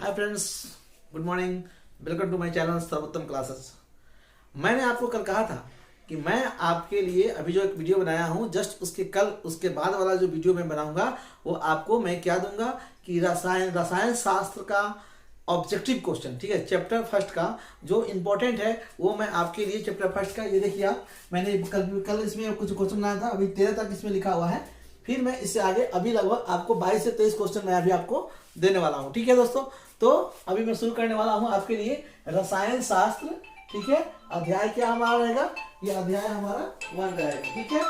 Hi friends, good morning. Welcome to my channel Sarvottam classes. मैंने आपको कल कहा था कि मैं आपके लिए अभी जो एक वीडियो बनाया हूँ, जस्ट उसके बाद वाला जो वीडियो मैं बनाऊंगा वो आपको मैं क्या दूंगा कि रसायन शास्त्र का ऑब्जेक्टिव क्वेश्चन, ठीक है, चैप्टर फर्स्ट का जो इंपॉर्टेंट है वो मैं आपके लिए चैप्टर फर्स्ट का, ये देखिए आप, मैंने कल इसमें कुछ क्वेश्चन बनाया था, अभी 13 तक इसमें लिखा हुआ है। फिर मैं इससे आगे अभी लगभग आपको 22 से 23 क्वेश्चन मैं अभी आपको देने वाला हूँ, ठीक है दोस्तों। तो अभी मैं शुरू करने वाला हूँ आपके लिए रसायन शास्त्र, ठीक है। अध्याय क्या हमारा रहेगा, ये अध्याय हमारा 1 रहेगा, ठीक है।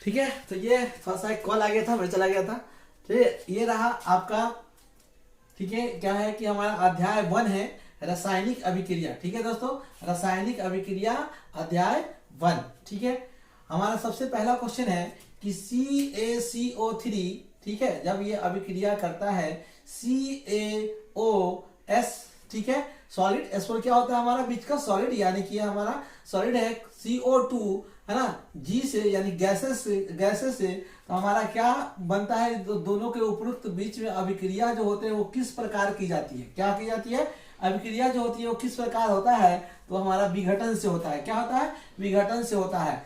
ठीक है, तो ये थोड़ा सा एक कॉल आ गया था, मैं चला गया था। तो ये रहा आपका, ठीक है, क्या है कि हमारा अध्याय 1 है रासायनिक अभिक्रिया, ठीक है दोस्तों, रासायनिक अभिक्रिया अध्याय 1, ठीक है। हमारा सबसे पहला क्वेश्चन है कि CaCO3, ठीक है, जब ये अभिक्रिया करता है CaOS, ठीक है, सॉलिड एस पर क्या होता है हमारा बीच का सॉलिड, यानी कि हमारा सॉलिड है CO2, है ना, G से यानी गैसेस से तो हमारा क्या बनता है, दोनों के उपयुक्त बीच में अभिक्रिया जो होते हैं वो किस प्रकार की जाती है, क्या की जाती है, अभिक्रिया जो होती है वो किस प्रकार होता है, तो हमारा विघटन से होता है। क्या होता है, विघटन से होता है।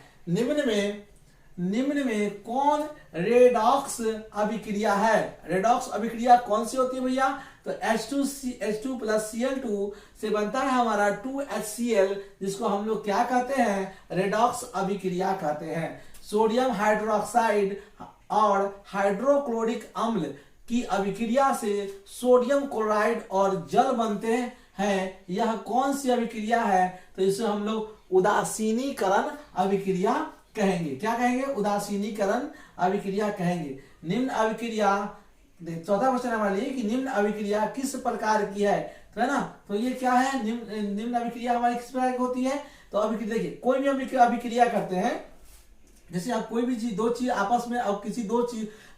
निम्न में कौन रेडॉक्स अभिक्रिया है, रेडॉक्स अभिक्रिया कौन सी होती है भैया, तो H2 प्लस Cl2 से बनता है हमारा 2HCl, जिसको हम लोग क्या कहते हैं, रेडॉक्स अभिक्रिया कहते हैं। सोडियम हाइड्रोक्साइड और हाइड्रोक्लोरिक अम्ल की अभिक्रिया से सोडियम क्लोराइड और जल बनते हैं, यह कौन सी अभिक्रिया है, तो इसे हम लोग उदासीनीकरण अभिक्रिया कहेंगे। क्या कहेंगे, उदासीनीकरण अभिक्रिया कहेंगे। निम्न अभिक्रिया, चौथा क्वेश्चन हमारे लिए कि निम्न अभिक्रिया किस प्रकार की है, तो है ना, तो ये क्या है, निम्न अभिक्रिया हमारी किस प्रकार की होती है, तो अभिक्रिया देखिए, कोई भी अभिक्रिया करते हैं, जैसे आप कोई भी चीज, दो चीज आपस में, अब किसी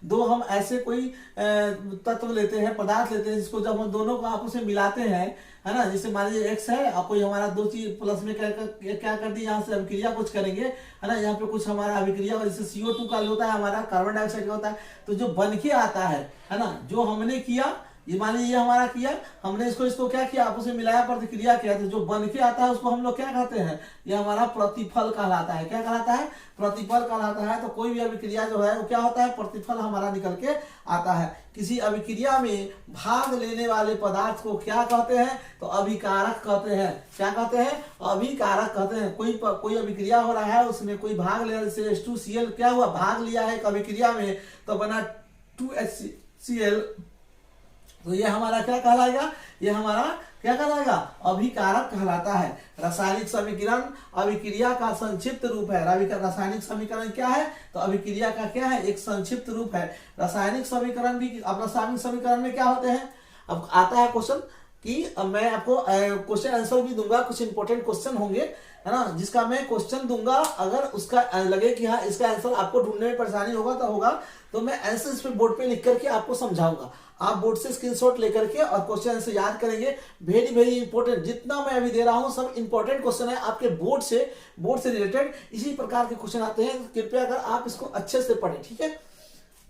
दो हम ऐसे कोई तत्व लेते हैं, पदार्थ लेते हैं, जिसको जब हम दोनों को आपस में मिलाते हैं, है ना, जैसे मान लीजिए एक्स है और कोई हमारा दो चीज प्लस में क्या कर दी, यहाँ से अभिक्रिया कुछ करेंगे, है ना, यहाँ पे कुछ हमारा अभिक्रिया, जैसे CO2 का होता है हमारा, कार्बन डाइऑक्साइड का होता है, तो जो बन के आता है ना, जो हमने किया, ये मान लीजिए हमारा किया, हमने इसको क्या किया, आपस में मिलाया, प्रतिक्रिया किया, तो जो बन के आता है उसको हम लोग क्या कहते हैं, ये हमारा प्रतिफल कहलाता है। क्या कहलाता है, प्रतिफल कहलाता है। तो कोई भी अभिक्रिया जो है वो क्या होता है, प्रतिफल हमारा निकल के आता है। किसी अभिक्रिया में भाग लेने वाले पदार्थ को क्या कहते हैं, तो अभिकारक कहते हैं। क्या कहते हैं, अभिकारक कहते हैं। कोई अभिक्रिया हो रहा है, उसमें कोई भाग ले, जैसे H2Cl क्या हुआ, भाग लिया है एक अभिक्रिया में, तो बना 2HCl, तो ये हमारा क्या कहलाएगा, ये हमारा क्या कहलाएगा, अभिकारक कहलाता है। रासायनिक समीकरण अभिक्रिया का संक्षिप्त रूप है। रासायनिक समीकरण क्या है, तो अभिक्रिया का क्या है, एक संक्षिप्त रूप है। रासायनिक समीकरण भी, अब रासायनिक समीकरण में क्या होते हैं, अब आता है क्वेश्चन कि अब मैं आपको क्वेश्चन आंसर भी दूंगा, कुछ इंपॉर्टेंट क्वेश्चन होंगे, है ना, जिसका मैं क्वेश्चन दूंगा, अगर उसका लगे कि हाँ इसका आंसर आपको ढूंढने में परेशानी होगा तो मैं आंसर इस पे बोर्ड पे लिख करके आपको समझाऊंगा। आप बोर्ड से स्क्रीनशॉट लेकर के और क्वेश्चन आंसर याद करेंगे। वेरी वेरी इंपॉर्टेंट, जितना मैं अभी दे रहा हूं सब इंपॉर्टेंट क्वेश्चन है आपके बोर्ड से रिलेटेड। इसी प्रकार के क्वेश्चन आते हैं, कृपया अगर आप इसको अच्छे से पढ़ें, ठीक है।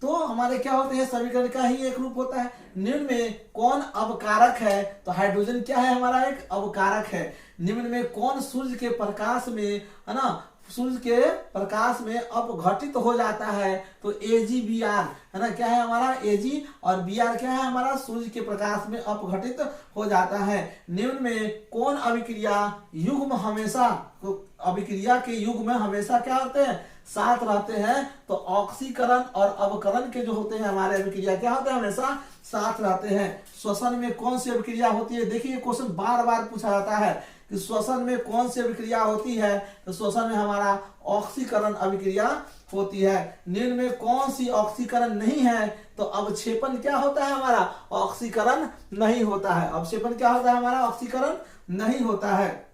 तो हमारे क्या होते हैं, समीकरण का ही एक रूप होता है। निम्न में कौन अवकारक है, तो हाइड्रोजन क्या है हमारा, एक अवकारक है। निम्न में कौन सूर्य के प्रकाश में, है ना, सूर्य के प्रकाश में अपघटित हो जाता है, तो AgBr, है ना, क्या है हमारा Ag, और Br क्या है हमारा, सूर्य के प्रकाश में अपघटित हो जाता है। निम्न में कौन अभिक्रिया युग्म हमेशा, अभिक्रिया के युग्म में हमेशा क्या होते हैं, साथ रहते हैं, तो ऑक्सीकरण और अवकरण के जो होते हैं हमारे अभिक्रिया क्या होते हैं, हमेशा साथ रहते हैं। श्वसन में कौन सी अभिक्रिया होती है, देखिए क्वेश्चन बार बार पूछा जाता है कि श्वसन में कौन सी अभिक्रिया होती है, तो श्वसन में हमारा ऑक्सीकरण अभिक्रिया होती है। निम्न में कौन सी ऑक्सीकरण नहीं है, तो अवक्षेपण क्या होता है हमारा, ऑक्सीकरण नहीं होता है। अवक्षेपण क्या होता है हमारा, ऑक्सीकरण नहीं होता है।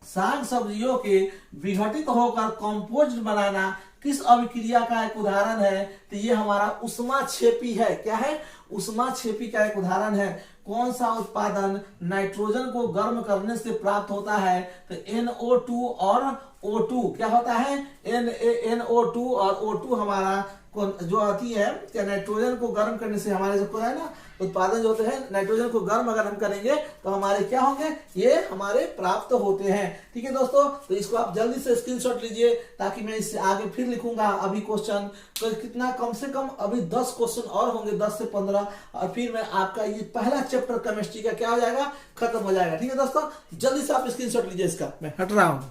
साग सब्जियों के विघटित होकर कंपोस्ट बनाना किस अभिक्रिया का एक उदाहरण है, तो ये हमारा उष्माक्षेपी है। क्या है, उष्माक्षेपी का एक उदाहरण है। कौन सा उत्पादन नाइट्रोजन को गर्म करने से प्राप्त होता है, तो NO2 और NO2 क्या होता है, NaNO2, और O2 हमारा जो आती है क्या, नाइट्रोजन को गर्म करने से हमारे जो है ना उत्पादन जो होते हैं, नाइट्रोजन को गर्म अगर हम करेंगे तो हमारे क्या होंगे, ये हमारे प्राप्त होते हैं। ठीक है दोस्तों, तो इसको आप जल्दी से स्क्रीनशॉट लीजिए ताकि मैं इससे आगे फिर लिखूंगा अभी क्वेश्चन। तो कितना, कम से कम अभी 10 क्वेश्चन और होंगे, 10 से 15, और फिर मैं आपका ये पहला चैप्टर केमिस्ट्री का क्या हो जाएगा, खत्म हो जाएगा। ठीक है दोस्तों, जल्दी से आप स्क्रीनशॉट लीजिए इसका, मैं हट रहा हूं।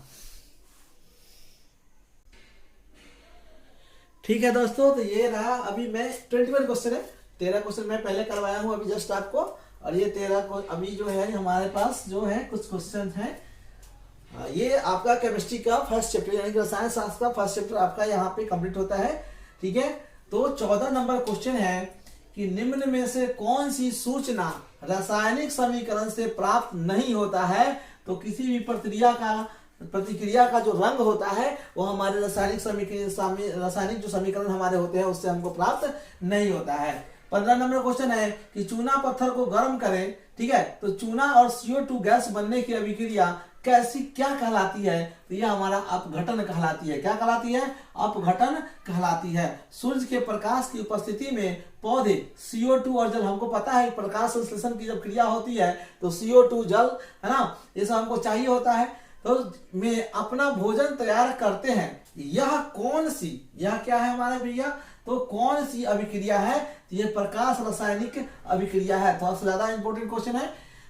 ठीक है दोस्तों, तो ये रहा अभी मैं 21 क्वेश्चन है, 13 क्वेश्चन मैं पहले करवाया हूं अभी जस्ट आपको, और ये 13 को अभी जो है हमारे पास जो है कुछ क्वेश्चन है। ये आपका केमिस्ट्री का फर्स्ट चैप्टर यानी कि रसायन शास्त्र का फर्स्ट चैप्टर आपका यहाँ पे कंप्लीट होता है। ठीक है, तो 14 नंबर क्वेश्चन है कि निम्न में से कौन सी सूचना रासायनिक समीकरण से प्राप्त नहीं होता है। तो किसी भी प्रतिक्रिया का जो रंग होता है वो हमारे रासायनिक जो समीकरण हमारे होते हैं उससे हमको प्राप्त नहीं होता है। 15 नंबर क्वेश्चन है कि चूना पत्थर को गर्म करें। ठीक है, तो चूना और CO2 गैस बनने की अभिक्रिया क्या कहलाती है, तो यह हमारा अपघटन कहलाती है। क्या कहलाती है, अपघटन कहलाती है। सूर्य के प्रकाश की उपस्थिति में पौधे CO2 और जल, हमको पता है प्रकाश संश्लेषण की जब क्रिया होती है तो CO2 जल है ना, ये सब हमको चाहिए होता है, तो में अपना भोजन तैयार करते हैं। यह क्या है हमारे भैया, तो कौन सी अभिक्रिया है, तो यह प्रकाश रासायनिक अभिक्रिया है। थोड़ा सा ज्यादा इंपॉर्टेंट क्वेश्चन है,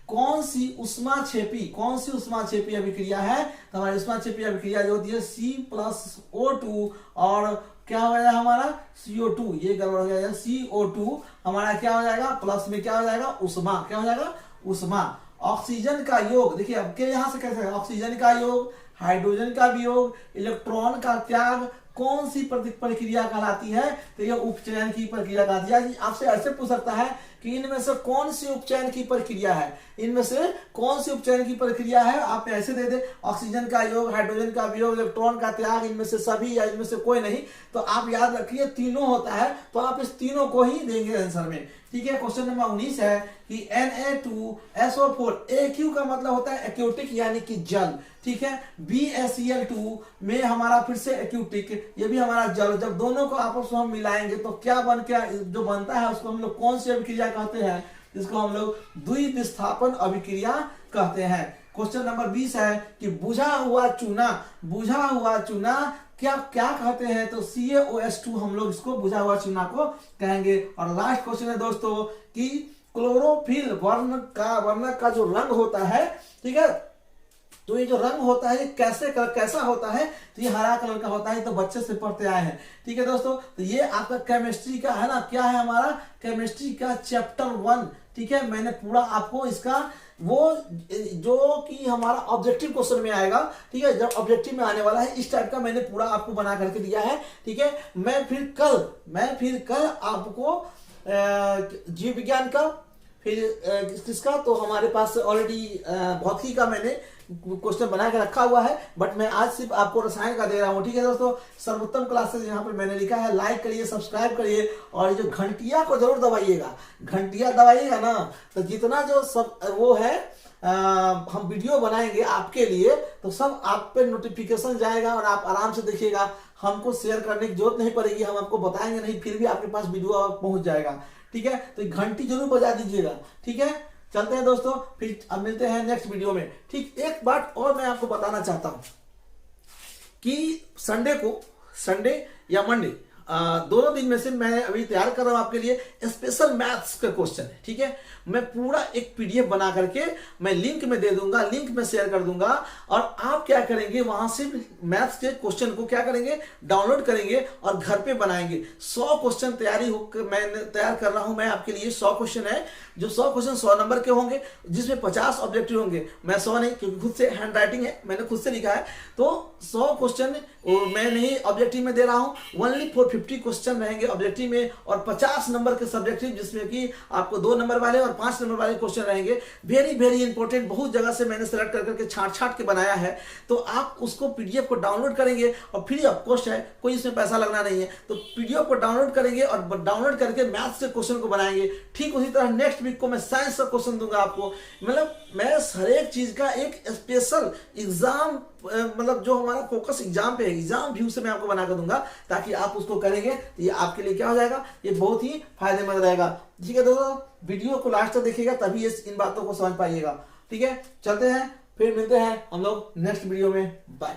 कौन सी उष्माक्षेपी अभिक्रिया है, तो हमारी उष्माक्षेपी अभिक्रिया जो होती है C+O2 और क्या हो जाएगा हमारा CO2, ये गड़बड़ हो जाएगा, CO2 हमारा क्या हो जाएगा, प्लस में क्या हो जाएगा, उष्मा, क्या हो जाएगा, उष्मा। ऑक्सीजन का योग, देखिए अब के यहां से कैसे, ऑक्सीजन का योग, हाइड्रोजन का वियोग, इलेक्ट्रॉन का त्याग, कौन सी प्रक्रिया कहलाती है, तो यह उपचयन की प्रक्रिया कहलाती है। आपसे ऐसे पूछ सकता है कि इनमें से कौन सी उपचयन की प्रक्रिया है, इनमें से कौन सी उपचयन की प्रक्रिया है, आप ऐसे दे दे ऑक्सीजन का योग, हाइड्रोजन का वियोग, इलेक्ट्रॉन का त्याग, इनमें से सभी या इनमें से कोई नहीं। तो आप याद रखिए तीनों होता है, तो आप इस तीनों को ही देंगे आंसर में। ठीक है, क्वेश्चन नंबर 19 है कि Na2SO4, AQ का मतलब होता है एक्यूटिक यानी कि जल। ठीक है, BaCl2 में हमारा फिर से एक्यूटिक, ये भी हमारा जल। जब दोनों को आपस में हम मिलाएंगे तो क्या जो बनता है उसको हम लोग कौन सी अभिक्रिया कहते हैं, जिसको हम लोग द्विविस्थापन अभिक्रिया कहते हैं। क्वेश्चन नंबर 20 है कि बुझा हुआ चूना क्या कहते हैं, तो CaOH2 हम लोग इसको बुझा हुआ चूना को कहेंगे। और लास्ट क्वेश्चन है दोस्तों कि क्लोरोफिल वर्णक का जो रंग होता है, ठीक है, तो ये जो रंग होता है कैसा होता है, तो ये हरा कलर का होता है, तो बच्चे से पढ़ते आए हैं। ठीक है दोस्तों, तो ये आपका केमिस्ट्री का है ना, क्या है हमारा केमिस्ट्री का चैप्टर 1। ठीक है, मैंने पूरा आपको इसका वो जो कि हमारा ऑब्जेक्टिव क्वेश्चन में आएगा, ठीक है, जब ऑब्जेक्टिव में आने वाला है इस टाइप का मैंने पूरा आपको बना करके दिया है। ठीक है, मैं फिर कल आपको जीव विज्ञान का, फिर किसका, तो हमारे पास ऑलरेडी भौतिकी का मैंने क्वेश्चन बना के रखा हुआ है, बट मैं आज सिर्फ आपको रसायन का दे रहा हूँ। ठीक है दोस्तों, सर्वोत्तम क्लासेस यहाँ पर मैंने लिखा है, लाइक करिए, सब्सक्राइब करिए, और जो घंटिया को जरूर दबाइएगा, घंटिया दबाइएगा ना, तो जितना जो सब वो है हम वीडियो बनाएंगे आपके लिए, तो सब आप पे नोटिफिकेशन जाएगा और आप आराम से देखिएगा। हमको शेयर करने की जरूरत नहीं पड़ेगी, हम आपको बताएंगे नहीं, फिर भी आपके पास वीडियो पहुंच जाएगा। ठीक है, तो घंटी जरूर बजा दीजिएगा। ठीक है, चलते हैं दोस्तों, फिर अब मिलते हैं नेक्स्ट वीडियो में। ठीक, एक बात और मैं आपको बताना चाहता हूं कि संडे या मंडे, दोनों दिन में से मैं अभी तैयार कर रहा हूं आपके लिए स्पेशल मैथ्स का क्वेश्चन है। ठीक है, मैं पूरा एक PDF बना करके मैं लिंक में दे दूंगा, लिंक में शेयर कर दूंगा, और आप क्या करेंगे, वहां से मैथ्स के क्वेश्चन को क्या करेंगे, डाउनलोड करेंगे और घर पे बनाएंगे। 100 क्वेश्चन मैं तैयार कर रहा हूं मैं आपके लिए। 100 क्वेश्चन है, जो 100 क्वेश्चन 100 नंबर के होंगे, जिसमें 50 ऑब्जेक्टिव होंगे। मैं 100 नहीं, क्योंकि खुद से हैंड राइटिंग है, मैंने खुद से लिखा है, तो 100 क्वेश्चन मैं नहीं ऑब्जेक्टिव में दे रहा हूं। ओनली 450 क्वेश्चन रहेंगे ऑब्जेक्टिव में, और 50 नंबर के सब्जेक्टिव, जिसमें कि आपको 2 नंबर वाले और 5 नंबर वाले क्वेश्चन रहेंगे। वेरी वेरी इंपॉर्टेंट, बहुत जगह से मैंने सेलेक्ट कर करके छाट के बनाया है। तो आप उसको PDF को डाउनलोड करेंगे, और फ्री ऑफ कॉस्ट है, कोई इसमें पैसा लगना नहीं है। तो PDF को डाउनलोड करेंगे और डाउनलोड करके मैथ्स के क्वेश्चन को बनाएंगे। ठीक उसी तरह नेक्स्ट वीक को मैं साइंस का क्वेश्चन दूंगा आपको। मतलब मैं हर एक चीज का एक स्पेशल एग्जाम, मतलब जो हमारा फोकस एग्जाम पे है, एग्जाम व्यू से मैं आपको बना कर दूंगा, ताकि आप उसको करेंगे तो ये आपके लिए क्या हो जाएगा, ये बहुत ही फायदेमंद रहेगा। ठीक है दोस्तों, वीडियो को लास्ट तक देखिएगा, तभी इन बातों को समझ पाइएगा। ठीक है, चलते हैं, फिर मिलते हैं हम लोग नेक्स्ट वीडियो में। बाय।